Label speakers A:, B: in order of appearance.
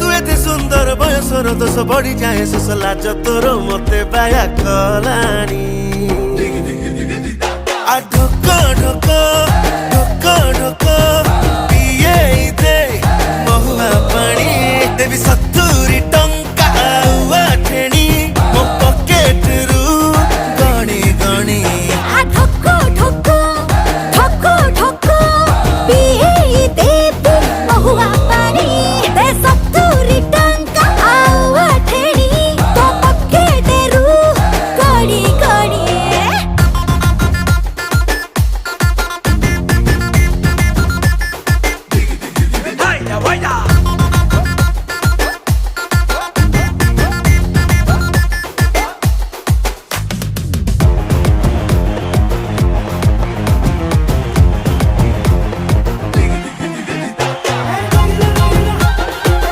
A: तू एते सुंदर बयसर दोष बढ़ी जाए सोस लाज तोर मते बाया कलानी आ ढोक ढोक ढोक ढोक पिए दे महुआ पानी